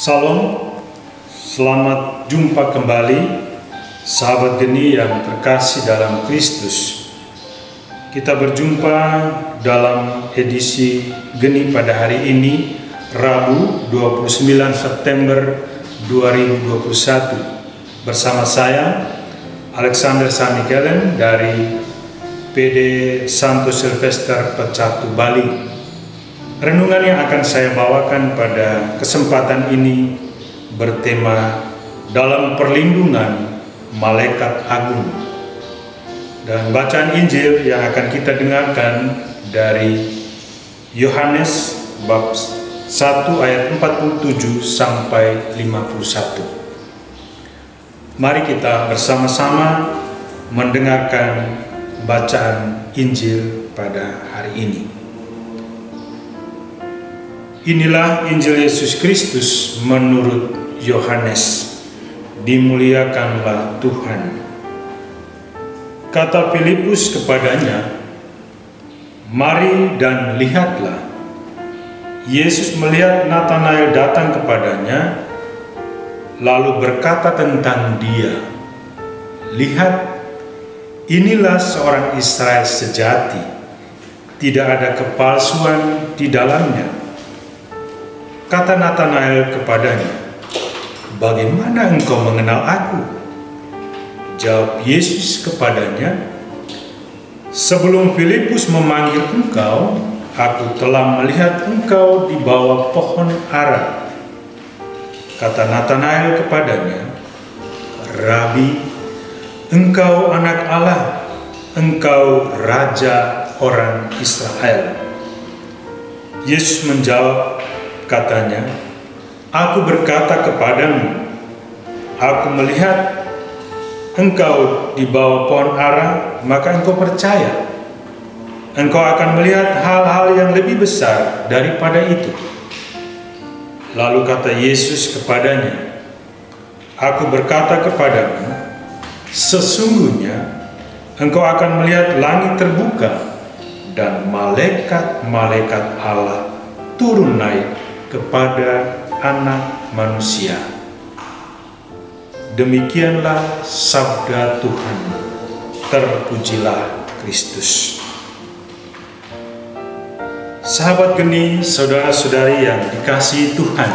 Salam, selamat jumpa kembali sahabat geni yang terkasih dalam Kristus. Kita berjumpa dalam edisi geni pada hari ini, Rabu 29 September 2021. Bersama saya, Alexander Sanikelen dari PD Santo Silvester Pecatu, Bali. Renungan yang akan saya bawakan pada kesempatan ini bertema dalam perlindungan Malaikat Agung. Dan bacaan Injil yang akan kita dengarkan dari Yohanes bab 1 ayat 47 sampai 51. Mari kita bersama-sama mendengarkan bacaan Injil pada hari ini. Inilah Injil Yesus Kristus menurut Yohanes. Dimuliakanlah Tuhan. Kata Filipus kepadanya, "Mari dan lihatlah." Yesus melihat Natanael datang kepadanya, lalu berkata tentang dia, "Lihat, inilah seorang Israel sejati, tidak ada kepalsuan di dalamnya." Kata Natanael kepadanya, "Bagaimana engkau mengenal aku?" Jawab Yesus kepadanya, "Sebelum Filipus memanggil engkau, aku telah melihat engkau di bawah pohon ara." Kata Natanael kepadanya, "Rabi, engkau anak Allah, engkau Raja orang Israel." Yesus menjawab, katanya, "Aku berkata kepadamu, aku melihat engkau di bawah pohon ara, maka engkau percaya. Engkau akan melihat hal-hal yang lebih besar daripada itu." Lalu kata Yesus kepadanya, "Aku berkata kepadamu, sesungguhnya engkau akan melihat langit terbuka dan malaikat-malaikat Allah turun naik kepada Anak Manusia." Demikianlah sabda Tuhan. Terpujilah Kristus. Sahabat geni, saudara-saudari yang dikasihi Tuhan,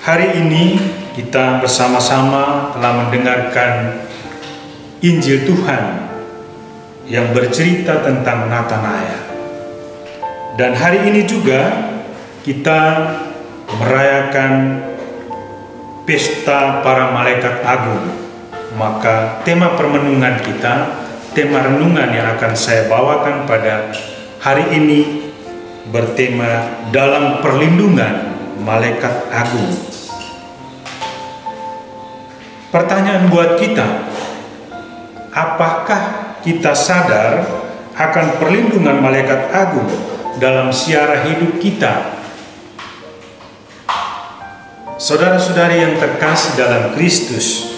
hari ini kita bersama-sama telah mendengarkan Injil Tuhan yang bercerita tentang Natanael. Dan hari ini juga kita merayakan pesta para malaikat agung. Maka tema permenungan kita, tema renungan yang akan saya bawakan pada hari ini bertema dalam perlindungan malaikat agung. Pertanyaan buat kita, apakah kita sadar akan perlindungan malaikat agung dalam siara hidup kita? Saudara-saudari yang terkasih dalam Kristus,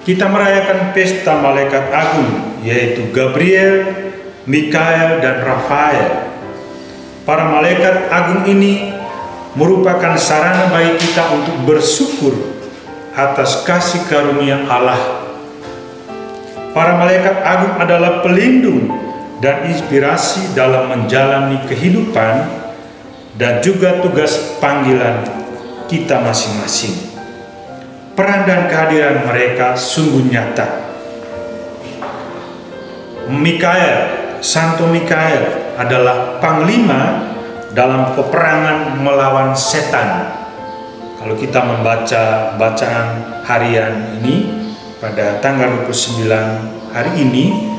kita merayakan pesta malaikat agung, yaitu Gabriel, Mikael, dan Rafael. Para malaikat agung ini merupakan sarana bagi kita untuk bersyukur atas kasih karunia Allah. Para malaikat agung adalah pelindung dan inspirasi dalam menjalani kehidupan dan juga tugas panggilan kita masing-masing. Peran dan kehadiran mereka sungguh nyata. Mikael, Santo Mikael adalah panglima dalam peperangan melawan setan. Kalau kita membaca bacaan harian ini pada tanggal 29 hari ini,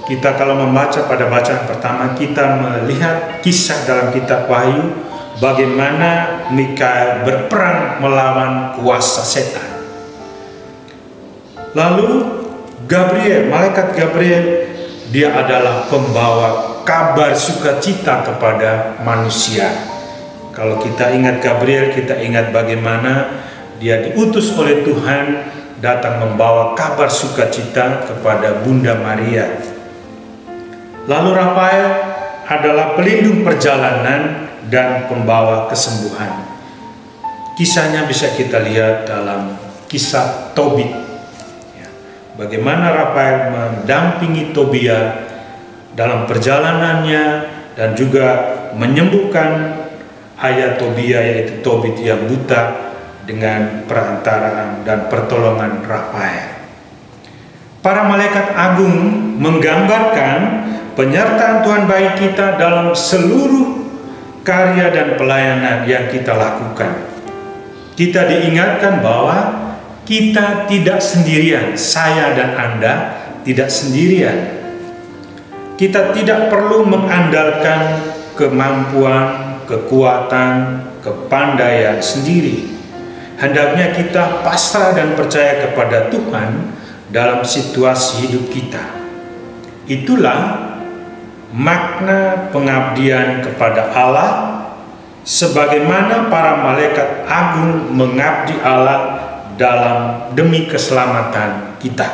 kita kalau membaca pada bacaan pertama, kita melihat kisah dalam kitab Wahyu bagaimana Mikael berperang melawan kuasa setan. Lalu Gabriel, malaikat Gabriel, dia adalah pembawa kabar sukacita kepada manusia. Kalau kita ingat Gabriel, kita ingat bagaimana dia diutus oleh Tuhan datang membawa kabar sukacita kepada Bunda Maria. Lalu Rafael adalah pelindung perjalanan dan pembawa kesembuhan. Kisahnya bisa kita lihat dalam kisah Tobit. Bagaimana Rafael mendampingi Tobia dalam perjalanannya dan juga menyembuhkan ayah Tobia, yaitu Tobit yang buta, dengan perantaraan dan pertolongan Rafael. Para malaikat agung menggambarkan penyertaan Tuhan bagi kita dalam seluruh karya dan pelayanan yang kita lakukan. Kita diingatkan bahwa kita tidak sendirian, saya dan Anda tidak sendirian. Kita tidak perlu mengandalkan kemampuan, kekuatan, kepandaian sendiri. Hendaknya kita pasrah dan percaya kepada Tuhan dalam situasi hidup kita. Itulah makna pengabdian kepada Allah, sebagaimana para malaikat agung mengabdi Allah demi keselamatan kita.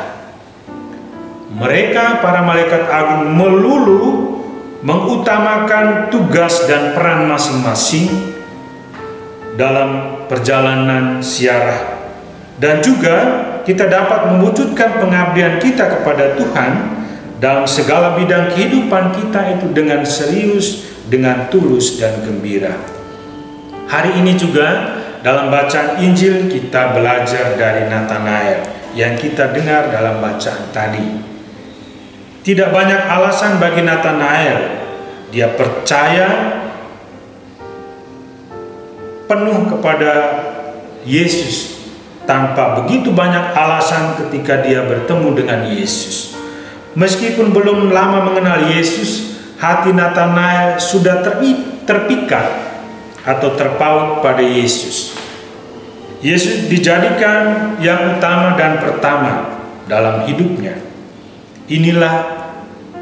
Mereka, para malaikat agung, melulu mengutamakan tugas dan peran masing-masing dalam perjalanan ziarah, dan juga kita dapat mewujudkan pengabdian kita kepada Tuhan dalam segala bidang kehidupan kita itu dengan serius, dengan tulus dan gembira. Hari ini juga dalam bacaan Injil kita belajar dari Natanael yang kita dengar dalam bacaan tadi. Tidak banyak alasan bagi Natanael. Dia percaya penuh kepada Yesus tanpa begitu banyak alasan ketika dia bertemu dengan Yesus. Meskipun belum lama mengenal Yesus, hati Natanael sudah terpikat atau terpaut pada Yesus. Yesus dijadikan yang utama dan pertama dalam hidupnya. Inilah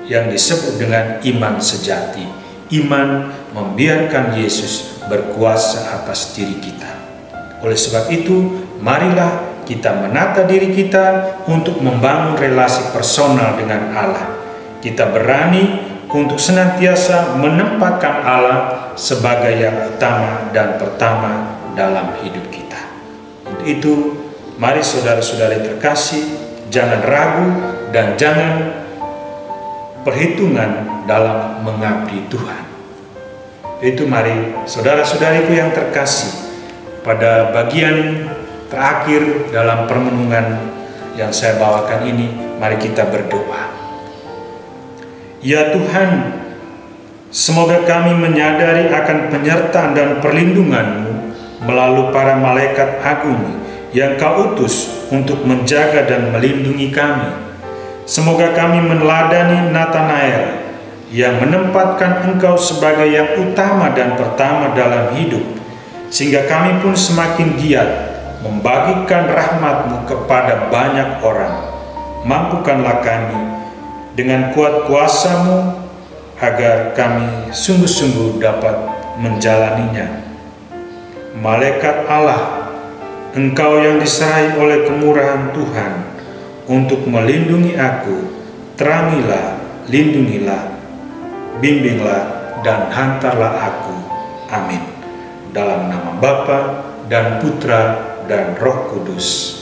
yang disebut dengan iman sejati. Iman membiarkan Yesus berkuasa atas diri kita. Oleh sebab itu, marilah kita menata diri kita untuk membangun relasi personal dengan Allah. Kita berani untuk senantiasa menempatkan Allah sebagai yang utama dan pertama dalam hidup kita. Untuk itu, mari saudara-saudari terkasih, jangan ragu dan jangan perhitungan dalam mengabdi Tuhan. Itu mari saudara-saudariku yang terkasih, pada bagian terakhir dalam permenungan yang saya bawakan ini, mari kita berdoa. Ya Tuhan, semoga kami menyadari akan penyertaan dan perlindungan-Mu melalui para malaikat agung yang Kau utus untuk menjaga dan melindungi kami. Semoga kami meneladani Natanael yang menempatkan Engkau sebagai yang utama dan pertama dalam hidup, sehingga kami pun semakin giat membagikan rahmat-Mu kepada banyak orang. Mampukanlah kami dengan kuat kuasa-Mu agar kami sungguh-sungguh dapat menjalaninya. Malaikat Allah, Engkau yang diserahi oleh kemurahan Tuhan untuk melindungi aku, terangilah, lindungilah, bimbinglah, dan hantarlah aku. Amin. Dalam nama Bapa dan Putra dan Roh Kudus.